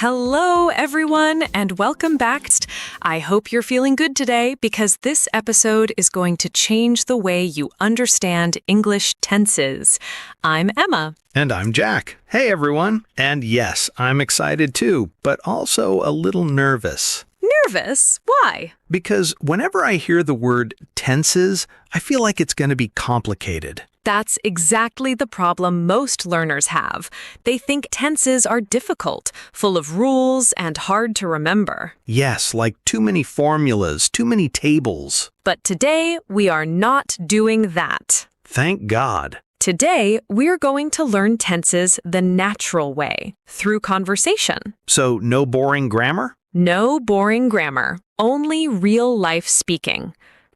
Hello, everyone, and welcome back. I hope you're feeling good today because this episode is going to change the way you understand English tenses. I'm Emma. And I'm Jack. Hey, everyone. And yes, I'm excited too, but also a little nervous. Nervous? Why? Because whenever I hear the word tenses, I feel like it's going to be complicated. That's exactly the problem most learners have. They think tenses are difficult, full of rules, and hard to remember. Yes, like too many formulas, too many tables. But today, we are not doing that. Thank God. Today, we're going to learn tenses the natural way, through conversation. So no boring grammar? No boring grammar, only real-life speaking.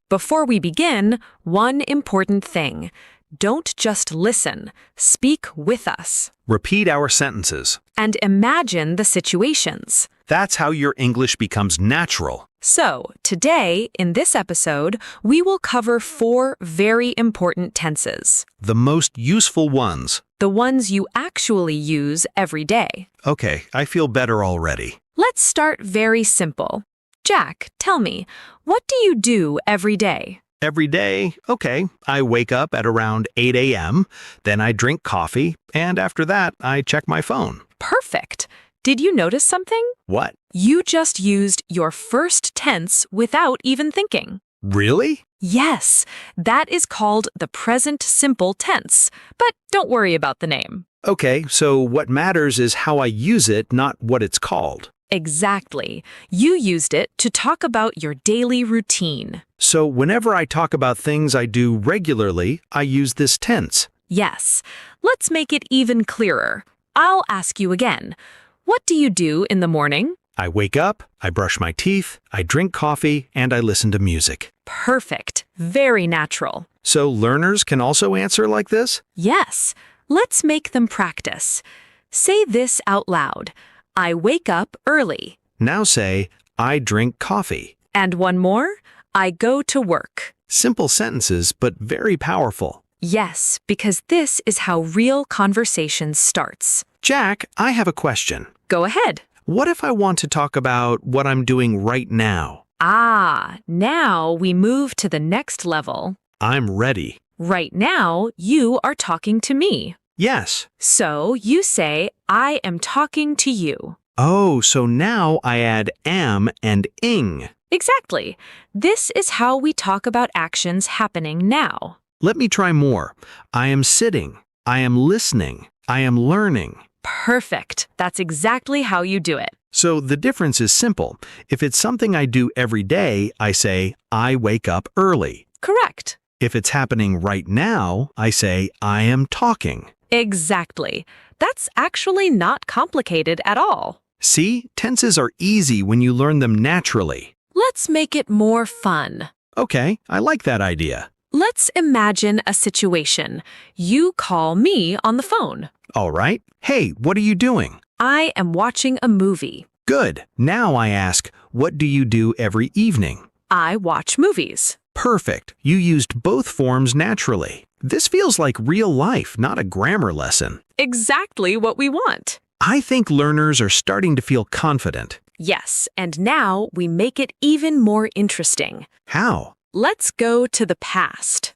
Before we begin, one important thing. Don't just listen. Speak with us. Repeat our sentences. And imagine the situations. That's how your English becomes natural. So, today, in this episode, we will cover 4 very important tenses. The most useful ones. The ones you actually use every day. Okay, I feel better already. Let's start very simple. Jack, tell me, what do you do every day? Every day, okay, I wake up at around 8 a.m., then I drink coffee, and after that, I check my phone. Perfect. Did you notice something? What? You just used your first tense without even thinking. Really? Yes, that is called the present simple tense, but don't worry about the name. Okay, so what matters is how I use it, not what it's called. Exactly. You used it to talk about your daily routine. So whenever I talk about things I do regularly, I use this tense. Yes. Let's make it even clearer. I'll ask you again. What do you do in the morning? I wake up, I brush my teeth, I drink coffee, and I listen to music. Perfect. Very natural. So learners can also answer like this? Yes. Let's make them practice. Say this out loud. I wake up early. Now say, I drink coffee. And one more. I go to work. Simple sentences, but very powerful. Yes, because this is how real conversation starts. Jack, I have a question. Go ahead. What if I want to talk about what I'm doing right now? Now we move to the next level. I'm ready. Right now, you are talking to me. Yes. So you say, I am talking to you. Oh, so now I add am and ing. Exactly. This is how we talk about actions happening now. Let me try more. I am sitting. I am listening. I am learning. Perfect. That's exactly how you do it. So the difference is simple. If it's something I do every day, I say, I wake up early. Correct. If it's happening right now, I say, I am talking. Exactly. That's actually not complicated at all. See, tenses are easy when you learn them naturally. Let's make it more fun. Okay, I like that idea. Let's imagine a situation. You call me on the phone. All right. Hey, what are you doing? I am watching a movie. Good. Now I ask, what do you do every evening? I watch movies. Perfect. You used both forms naturally. This feels like real life, not a grammar lesson. Exactly what we want. I think learners are starting to feel confident. Yes, and now we make it even more interesting. How? Let's go to the past.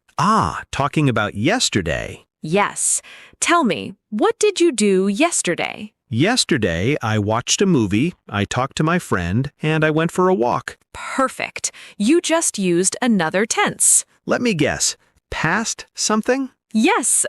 Talking about yesterday. Yes. Tell me, what did you do yesterday? Yesterday, I watched a movie, I talked to my friend, and I went for a walk. Perfect. You just used another tense. Let me guess. Past something? Yes,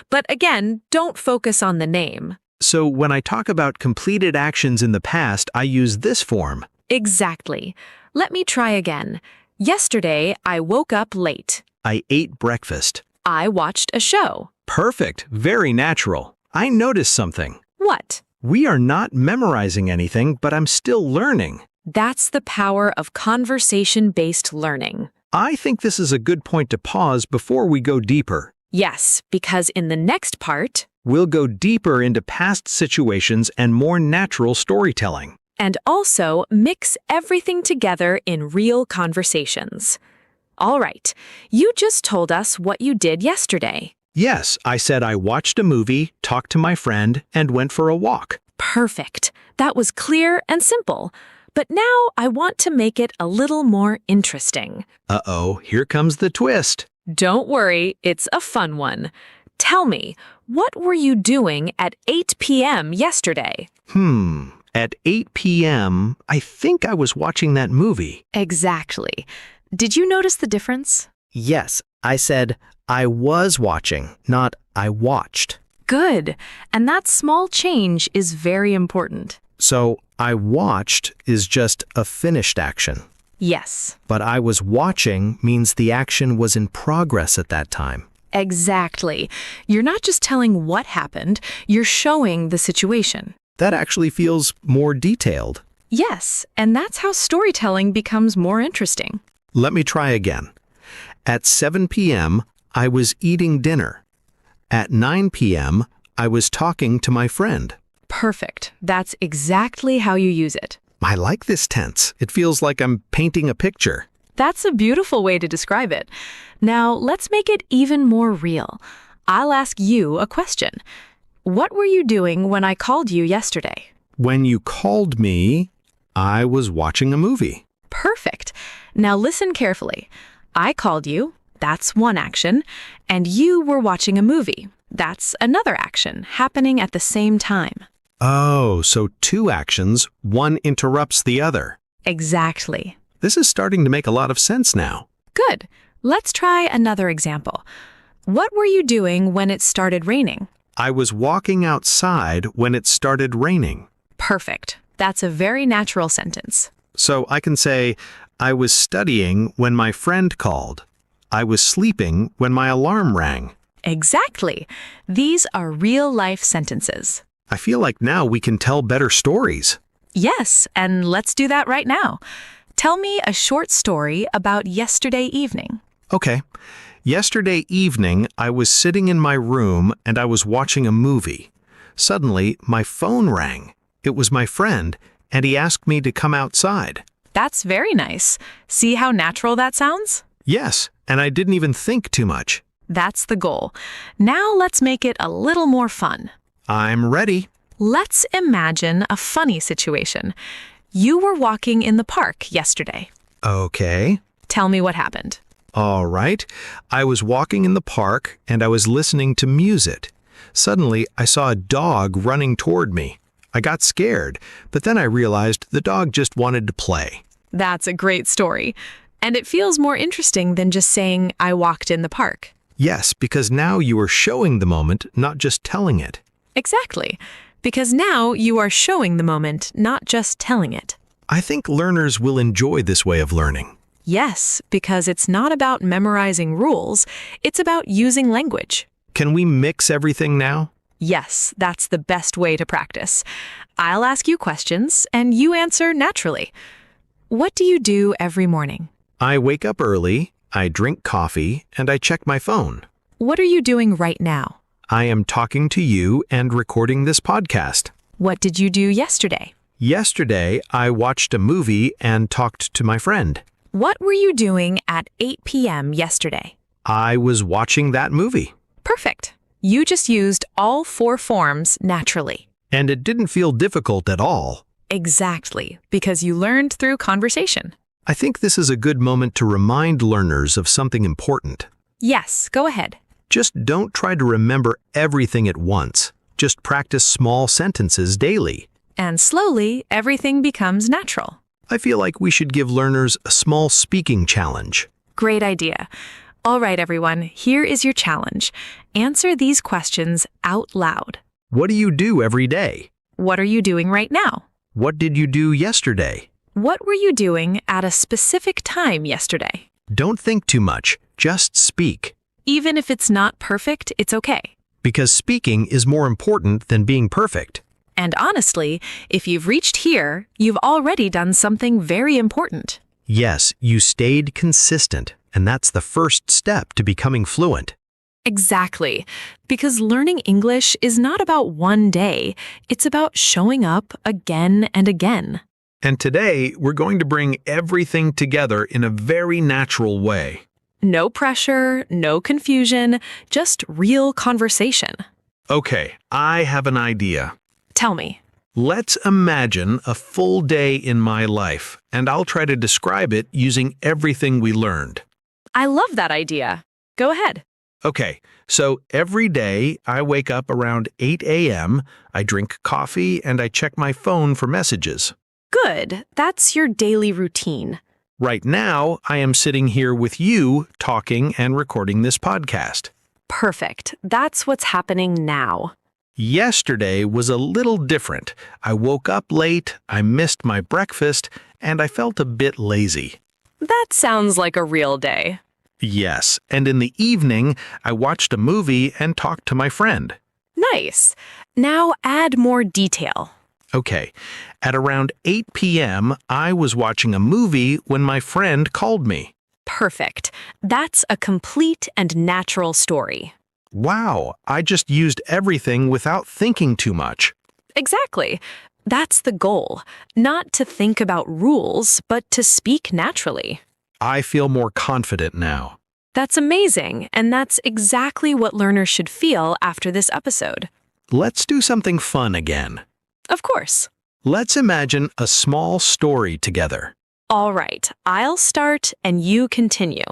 but again, don't focus on the name. So when I talk about completed actions in the past, I use this form. Exactly. Let me try again. Yesterday, I woke up late. I ate breakfast. I watched a show. Perfect. Very natural. I noticed something. What? We are not memorizing anything, but I'm still learning. That's the power of conversation-based learning. I think this is a good point to pause before we go deeper. Yes, because in the next part, We'll go deeper into past situations and more natural storytelling. and also mix everything together in real conversations. All right, you just told us what you did yesterday. Yes, I said I watched a movie, talked to my friend, and went for a walk. Perfect. That was clear and simple. But now I want to make it a little more interesting. Uh-oh, here comes the twist. Don't worry, it's a fun one. Tell me, what were you doing at 8 p.m. yesterday? At 8 p.m., I think I was watching that movie. Exactly. Did you notice the difference? Yes, I said I was watching, not I watched. Good. And that small change is very important. So I watched is just a finished action. Yes, But I was watching means the action was in progress at that time. exactly. You're not just telling what happened, you're showing the situation. That actually feels more detailed. Yes, and that's how storytelling becomes more interesting. Let me try again. At 7 p.m., I was eating dinner. At 9 p.m., I was talking to my friend. Perfect. That's exactly how you use it. I like this tense. It feels like I'm painting a picture. That's a beautiful way to describe it. Now, let's make it even more real. I'll ask you a question. What were you doing when I called you yesterday? When you called me, I was watching a movie. Perfect. Now listen carefully. I called you, that's one action, and you were watching a movie. That's another action happening at the same time. Oh, so two actions, one interrupts the other. Exactly. This is starting to make a lot of sense now. Good. Let's try another example. What were you doing when it started raining? I was walking outside when it started raining. Perfect. That's a very natural sentence. So I can say, I was studying when my friend called. I was sleeping when my alarm rang. Exactly. These are real-life sentences. I feel like now we can tell better stories. Yes, and let's do that right now. Tell me a short story about yesterday evening. Okay. Yesterday evening, I was sitting in my room and I was watching a movie. Suddenly, my phone rang. It was my friend, and he asked me to come outside. That's very nice. See how natural that sounds? Yes, and I didn't even think too much. That's the goal. Now let's make it a little more fun. I'm ready. Let's imagine a funny situation. You were walking in the park yesterday. Okay. Tell me what happened. All right. I was walking in the park and I was listening to music. Suddenly, I saw a dog running toward me. I got scared, but then I realized the dog just wanted to play. That's a great story. And it feels more interesting than just saying, I walked in the park. Yes, because now you are showing the moment, not just telling it. Exactly. Because now you are showing the moment, not just telling it. I think learners will enjoy this way of learning. Yes, because it's not about memorizing rules, it's about using language. Can we mix everything now? Yes, that's the best way to practice. I'll ask you questions, and you answer naturally. What do you do every morning? I wake up early, I drink coffee, and I check my phone. What are you doing right now? I am talking to you and recording this podcast. What did you do yesterday? Yesterday, I watched a movie and talked to my friend. What were you doing at 8 p.m. yesterday? I was watching that movie. Perfect. You just used all four forms naturally. And it didn't feel difficult at all. Exactly, because you learned through conversation. I think this is a good moment to remind learners of something important. Yes, go ahead. Just don't try to remember everything at once. Just practice small sentences daily. And slowly, everything becomes natural. I feel like we should give learners a small speaking challenge. Great idea. All right, everyone, here is your challenge. Answer these questions out loud. What do you do every day? What are you doing right now? What did you do yesterday? What were you doing at a specific time yesterday? Don't think too much. Just speak. Even if it's not perfect, it's okay. Because speaking is more important than being perfect. And honestly, if you've reached here, you've already done something very important. Yes, you stayed consistent, and that's the first step to becoming fluent. Exactly. Because learning English is not about one day. It's about showing up again and again. And today, we're going to bring everything together in a very natural way. No pressure, no confusion, just real conversation. Okay, I have an idea. Tell me. Let's imagine a full day in my life, and I'll try to describe it using everything we learned. I love that idea. Go ahead. Okay, so every day I wake up around 8 a.m., I drink coffee, and I check my phone for messages. Good. That's your daily routine. Right now, I am sitting here with you, talking and recording this podcast. Perfect. That's what's happening now. Yesterday was a little different. I woke up late, I missed my breakfast, and I felt a bit lazy. That sounds like a real day. Yes, and in the evening, I watched a movie and talked to my friend. Nice. Now add more detail. Okay, at around 8 p.m., I was watching a movie when my friend called me. Perfect. That's a complete and natural story. Wow, I just used everything without thinking too much. Exactly. That's the goal. Not to think about rules, but to speak naturally. I feel more confident now. That's amazing, and that's exactly what learners should feel after this episode. Let's do something fun again. Of course. Let's imagine a small story together. All right, I'll start and you continue.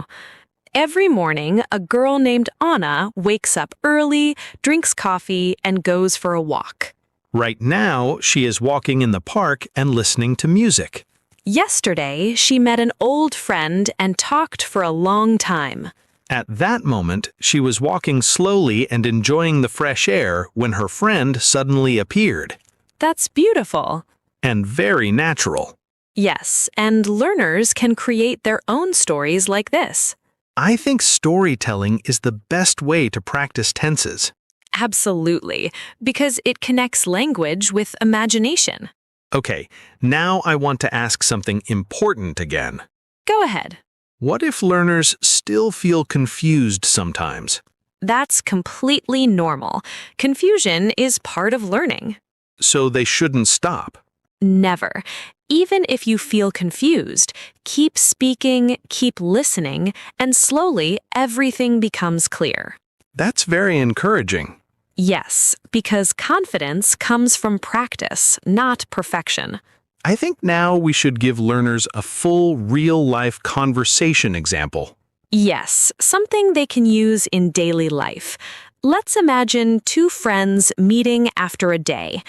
Every morning, a girl named Anna wakes up early, drinks coffee, and goes for a walk. Right now, she is walking in the park and listening to music. Yesterday, she met an old friend and talked for a long time. At that moment, she was walking slowly and enjoying the fresh air when her friend suddenly appeared. That's beautiful. And very natural. Yes, and learners can create their own stories like this. I think storytelling is the best way to practice tenses. Absolutely, because it connects language with imagination. Okay, now I want to ask something important again. Go ahead. What if learners still feel confused sometimes? That's completely normal. Confusion is part of learning. So they shouldn't stop. Never. Even if you feel confused, keep speaking, keep listening, and slowly everything becomes clear. That's very encouraging. Yes, because confidence comes from practice, not perfection. I think now we should give learners a full, real-life conversation example. Yes, something they can use in daily life. Let's imagine two friends meeting after a day.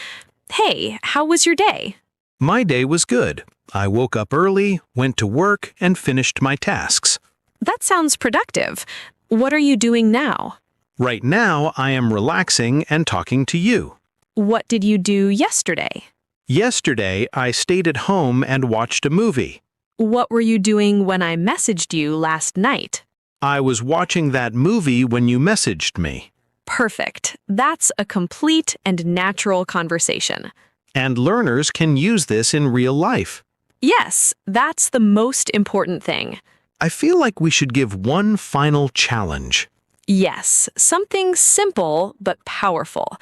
Hey, how was your day? My day was good. I woke up early, went to work, and finished my tasks. That sounds productive. What are you doing now? Right now, I am relaxing and talking to you. What did you do yesterday? Yesterday, I stayed at home and watched a movie. What were you doing when I messaged you last night? I was watching that movie when you messaged me. Perfect. That's a complete and natural conversation. And learners can use this in real life. Yes, that's the most important thing. I feel like we should give one final challenge. Yes, something simple but powerful.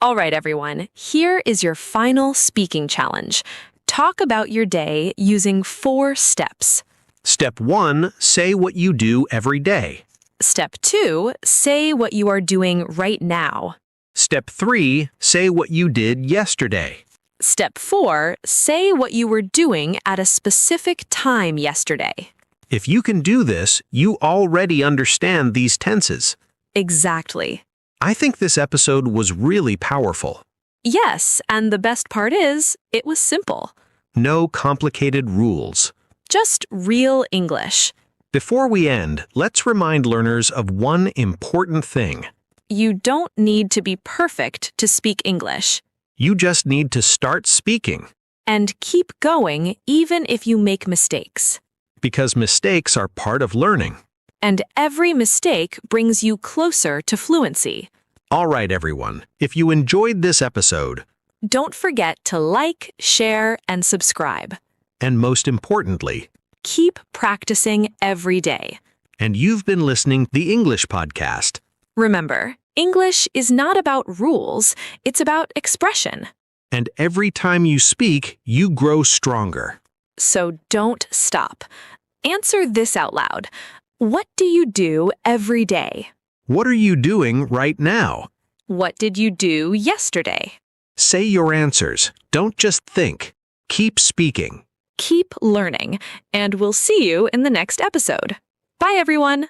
All right, everyone, here is your final speaking challenge. Talk about your day using 4 steps. Step 1, say what you do every day. Step 2, say what you are doing right now. Step 3, say what you did yesterday. Step 4, say what you were doing at a specific time yesterday. If you can do this, you already understand these tenses. Exactly. I think this episode was really powerful. Yes, and the best part is, it was simple. No complicated rules. Just real English. Before we end, let's remind learners of one important thing. You don't need to be perfect to speak English. You just need to start speaking. And keep going even if you make mistakes. Because mistakes are part of learning. And every mistake brings you closer to fluency. All right, everyone. If you enjoyed this episode, don't forget to like, share, and subscribe. And most importantly, keep practicing every day. And you've been listening to the English Podcast. Remember, English is not about rules, it's about expression. And every time you speak, you grow stronger. So don't stop. Answer this out loud. What do you do every day? What are you doing right now? What did you do yesterday? Say your answers. Don't just think. Keep speaking. Keep learning, and we'll see you in the next episode. Bye, everyone.